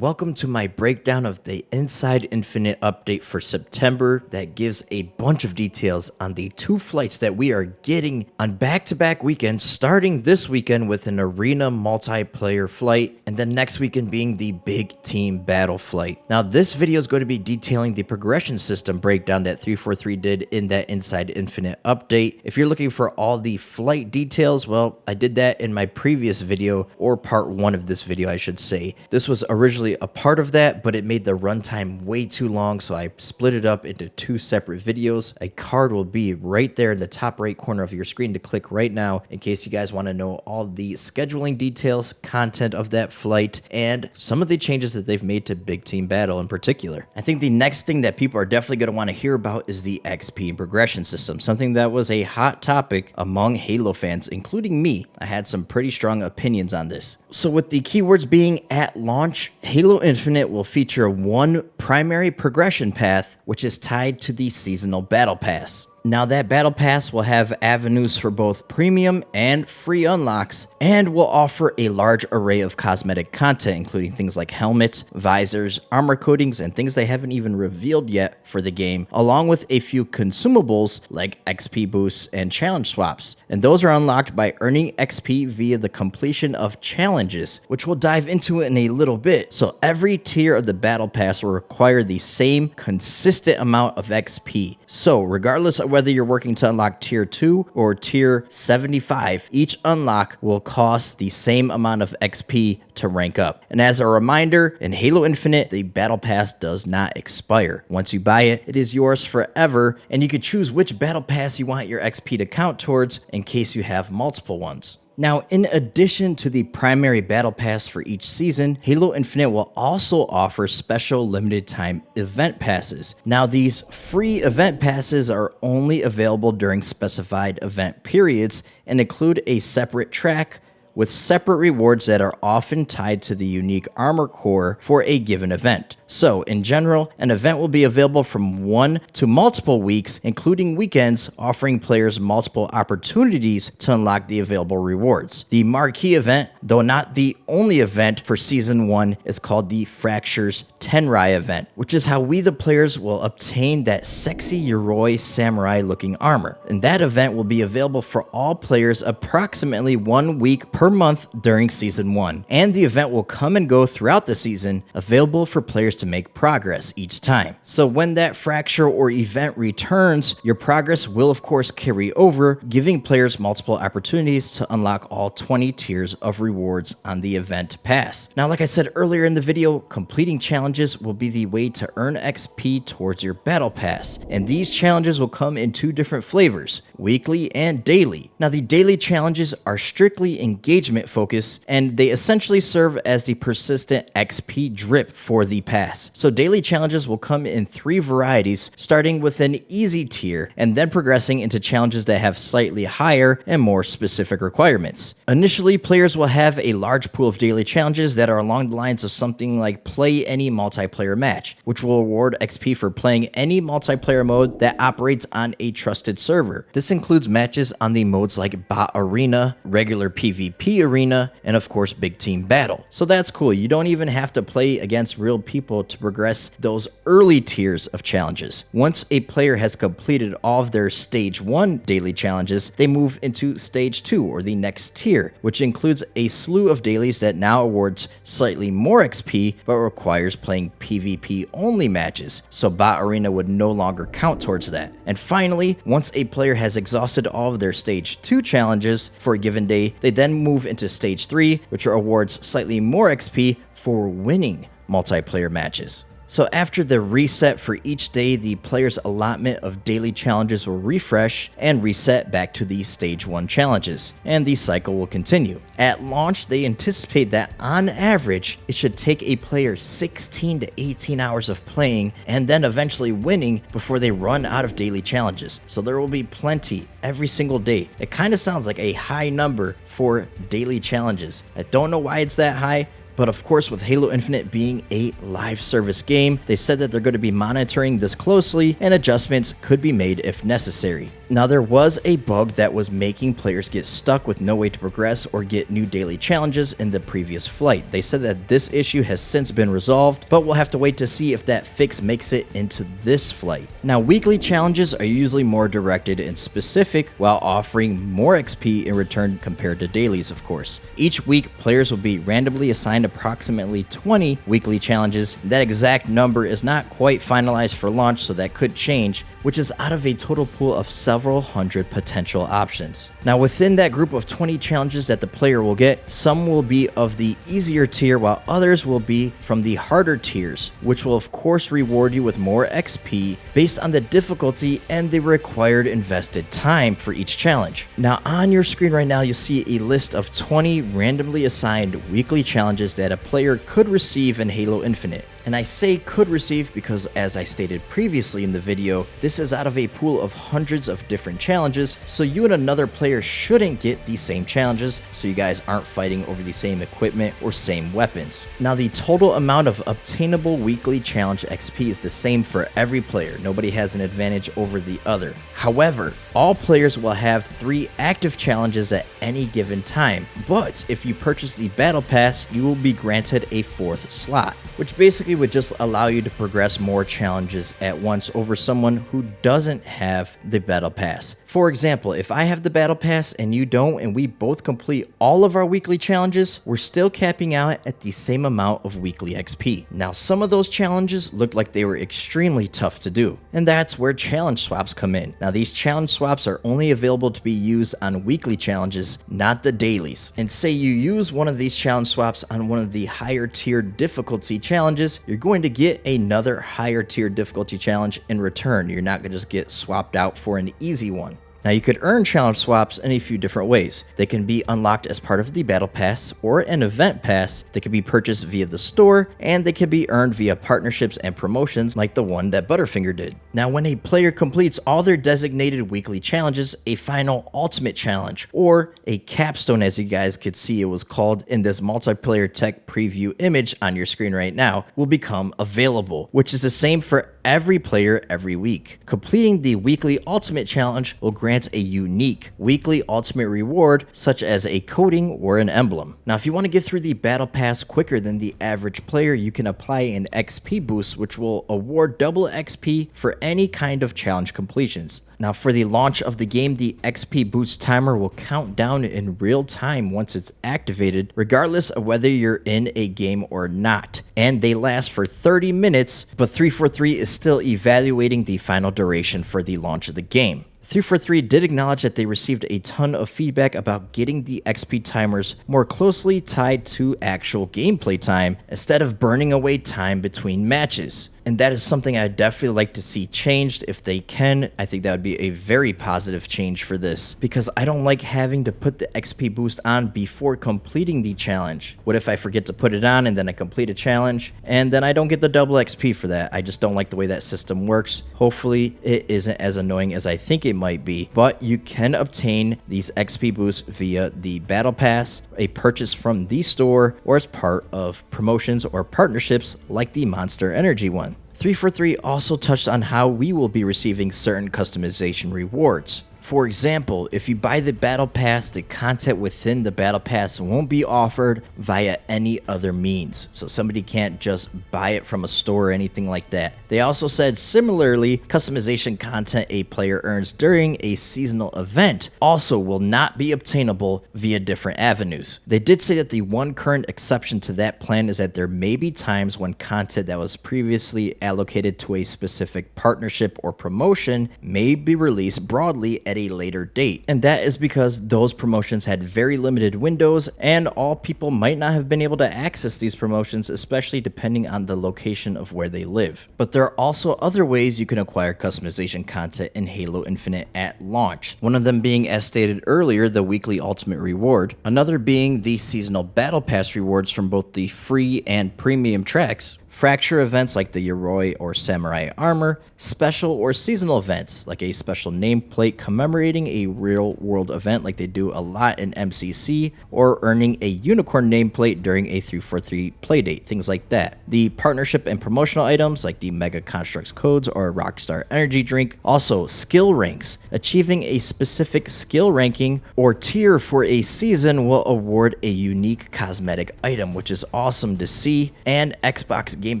Welcome to my breakdown of the Inside Infinite update for September that gives a bunch of details on the 2 flights that we are getting on back-to-back weekends, starting this weekend with an arena multiplayer flight and then next weekend being the big team battle flight. Now this video is going to be detailing the progression system breakdown that 343 did in that Inside Infinite update. If you're looking for all the flight details, well, I did that in my previous video, or part 1 of this video I should say. This was originally a part of that, but it made the runtime way too long, so I split it up into 2 separate videos. A card will be right there in the top right corner of your screen to click right now in case you guys want to know all the scheduling details, content of that flight, and some of the changes that they've made to Big Team Battle in particular. I think the next thing that people are definitely going to want to hear about is the XP and progression system, something that was a hot topic among Halo fans, including me. I had some pretty strong opinions on this. So with the keywords being at launch, Halo Infinite will feature one primary progression path, which is tied to the seasonal battle pass. Now that battle pass will have avenues for both premium and free unlocks, and will offer a large array of cosmetic content, including things like helmets, visors, armor coatings, and things they haven't even revealed yet for the game, along with a few consumables like XP boosts and challenge swaps. And those are unlocked by earning XP via the completion of challenges, which we'll dive into in a little bit. So every tier of the battle pass will require the same consistent amount of XP. So regardless of whether you're working to unlock tier 2 or tier 75, each unlock will cost the same amount of XP to rank up. And as a reminder, in Halo Infinite, the battle pass does not expire. Once you buy it, it is yours forever, and you can choose which battle pass you want your XP to count towards in case you have multiple ones. Now, in addition to the primary battle pass for each season, Halo Infinite will also offer special limited time event passes. Now, these free event passes are only available during specified event periods and include a separate track with separate rewards that are often tied to the unique armor core for a given event. So, in general, an event will be available from 1 to multiple weeks, including weekends, offering players multiple opportunities to unlock the available rewards. The marquee event, though not the only event for Season 1, is called the Fractures Tenrai event, which is how we the players will obtain that sexy Yoroi samurai looking armor. And that event will be available for all players approximately 1 week per month during Season 1. And the event will come and go throughout the season, available for players to make progress each time. So when that fracture or event returns, your progress will of course carry over, giving players multiple opportunities to unlock all 20 tiers of rewards on the event pass. Now, like I said earlier in the video, completing challenges will be the way to earn XP towards your battle pass, and these challenges will come in 2 different flavors, weekly and daily. Now, the daily challenges are strictly engagement focused, and they essentially serve as the persistent XP drip for the pass. So daily challenges will come in 3 varieties, starting with an easy tier and then progressing into challenges that have slightly higher and more specific requirements. Initially, players will have a large pool of daily challenges that are along the lines of something like play any multiplayer match, which will award XP for playing any multiplayer mode that operates on a trusted server. This includes matches on the modes like Bot Arena, regular PvP Arena, and of course Big Team Battle. So that's cool. You don't even have to play against real people to progress those early tiers of challenges. Once a player has completed all of their stage 1 daily challenges, they move into stage 2, or the next tier, which includes a slew of dailies that now awards slightly more XP but requires playing PvP only matches, so Bot Arena would no longer count towards that. And finally, once a player has exhausted all of their stage 2 challenges for a given day, they then move into stage 3, which awards slightly more XP for winning multiplayer matches. So after the reset for each day, the player's allotment of daily challenges will refresh and reset back to the stage 1 challenges, and the cycle will continue. At launch, they anticipate that on average, it should take a player 16 to 18 hours of playing and then eventually winning before they run out of daily challenges. So there will be plenty every single day. It kind of sounds like a high number for daily challenges. I don't know why it's that high, But of course, with Halo Infinite being a live service game, they said that they're going to be monitoring this closely and adjustments could be made if necessary. Now, there was a bug that was making players get stuck with no way to progress or get new daily challenges in the previous flight. They said that this issue has since been resolved, but we'll have to wait to see if that fix makes it into this flight. Now, weekly challenges are usually more directed and specific while offering more XP in return compared to dailies, of course. Each week, players will be randomly assigned approximately 20 weekly challenges. That exact number is not quite finalized for launch, so that could change, which is out of a total pool of several hundred potential options. Now, within that group of 20 challenges that the player will get, some will be of the easier tier while others will be from the harder tiers, which will of course reward you with more XP based on the difficulty and the required invested time for each challenge. Now, on your screen right now, you'll see a list of 20 randomly assigned weekly challenges that a player could receive in Halo Infinite. And I say could receive because, as I stated previously in the video, this is out of a pool of hundreds of different challenges, so you and another player shouldn't get these same challenges, so you guys aren't fighting over the same equipment or same weapons. Now, the total amount of obtainable weekly challenge XP is the same for every player. Nobody has an advantage over the other. However, all players will have 3 active challenges at any given time, but if you purchase the Battle Pass, you will be granted a 4th slot, which basically would just allow you to progress more challenges at once over someone who doesn't have the Battle Pass. For example, if I have the Battle Pass and you don't, and we both complete all of our weekly challenges, we're still capping out at the same amount of weekly XP. Now, some of those challenges looked like they were extremely tough to do, and that's where challenge swaps come in. Now, these challenge swaps are only available to be used on weekly challenges, not the dailies. And say you use one of these challenge swaps on one of the higher tier difficulty challenges, you're going to get another higher tier difficulty challenge in return. You're not going to just get swapped out for an easy one. Now, you could earn challenge swaps in a few different ways. They can be unlocked as part of the Battle Pass or an Event Pass. They can be purchased via the store, and they can be earned via partnerships and promotions like the one that Butterfinger did. Now, when a player completes all their designated weekly challenges, a final ultimate challenge, or a capstone, as you guys could see it was called in this multiplayer tech preview image on your screen right now, will become available, which is the same for every player every week. Completing the weekly ultimate challenge will grant a unique weekly ultimate reward, such as a coating or an emblem. Now, if you want to get through the Battle Pass quicker than the average player, you can apply an XP boost, which will award double XP for any kind of challenge completions. Now, for the launch of the game, the XP boost timer will count down in real time once it's activated, regardless of whether you're in a game or not. And they last for 30 minutes, but 343 is still evaluating the final duration for the launch of the game. 343 did acknowledge that they received a ton of feedback about getting the XP timers more closely tied to actual gameplay time instead of burning away time between matches. And that is something I'd definitely like to see changed if they can. I think that would be a very positive change for this, because I don't like having to put the XP boost on before completing the challenge. What if I forget to put it on and then I complete a challenge and then I don't get the double XP for that? I just don't like the way that system works. Hopefully it isn't as annoying as I think it might be, but you can obtain these XP boosts via the Battle Pass, a purchase from the store, or as part of promotions or partnerships like the Monster Energy one. 343 also touched on how we will be receiving certain customization rewards. For example, if you buy the Battle Pass, the content within the Battle Pass won't be offered via any other means. So somebody can't just buy it from a store or anything like that. They also said similarly, customization content a player earns during a seasonal event also will not be obtainable via different avenues. They did say that the one current exception to that plan is that there may be times when content that was previously allocated to a specific partnership or promotion may be released broadly at a later date, and that is because those promotions had very limited windows and all people might not have been able to access these promotions, especially depending on the location of where they live. But there are also other ways you can acquire customization content in Halo Infinite at launch, one of them being, as stated earlier, the weekly ultimate reward, another being the seasonal Battle Pass rewards from both the free and premium tracks. fracture events like the Yoroi or Samurai armor, special or seasonal events like a special nameplate commemorating a real-world event like they do a lot in MCC, or earning a unicorn nameplate during a 343 playdate, things like that. The partnership and promotional items like the Mega Constructs codes or Rockstar Energy Drink. Also, skill ranks. Achieving a specific skill ranking or tier for a season will award a unique cosmetic item, which is awesome to see. And Xbox Game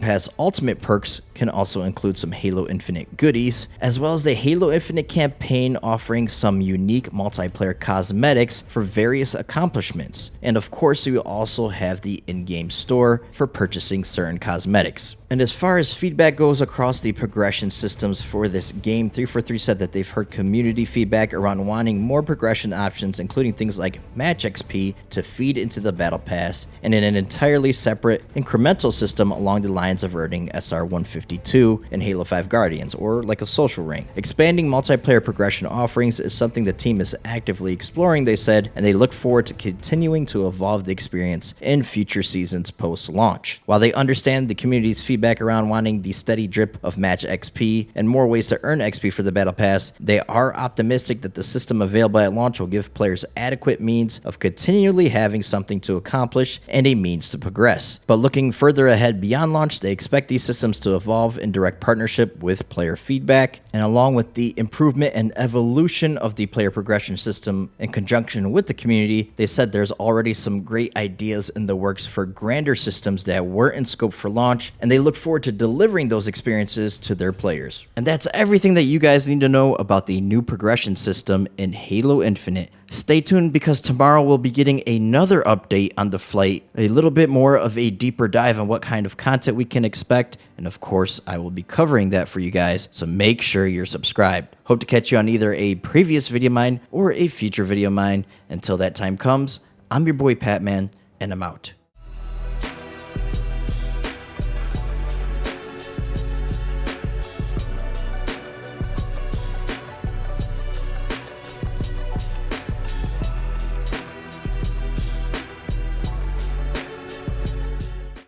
Pass Ultimate perks can also include some Halo Infinite goodies, as well as the Halo Infinite campaign offering some unique multiplayer cosmetics for various accomplishments. And of course, you also have the in-game store for purchasing certain cosmetics. And as far as feedback goes across the progression systems for this game, 343 said that they've heard community feedback around wanting more progression options, including things like match XP to feed into the battle pass, and in an entirely separate incremental system along the lines of earning SR 152 in Halo 5 Guardians, or like a social rank. Expanding multiplayer progression offerings is something the team is actively exploring, they said, and they look forward to continuing to evolve the experience in future seasons post-launch. While they understand the community's feedback around wanting the steady drip of match XP and more ways to earn XP for the battle pass, they are optimistic that the system available at launch will give players adequate means of continually having something to accomplish and a means to progress. But looking further ahead beyond launch, they expect these systems to evolve in direct partnership with player feedback, and along with the improvement and evolution of the player progression system in conjunction with the community, they said there's already some great ideas in the works for grander systems that were in scope for launch, and they look forward to delivering those experiences to their players. And that's everything that you guys need to know about the new progression system in Halo Infinite. Stay tuned because tomorrow we'll be getting another update on the flight, a little bit more of a deeper dive on what kind of content we can expect, and of course I will be covering that for you guys, so make sure you're subscribed. Hope to catch you on either a previous video of mine or a future video of mine. Until that time comes, I'm your boy Patman, and I'm out.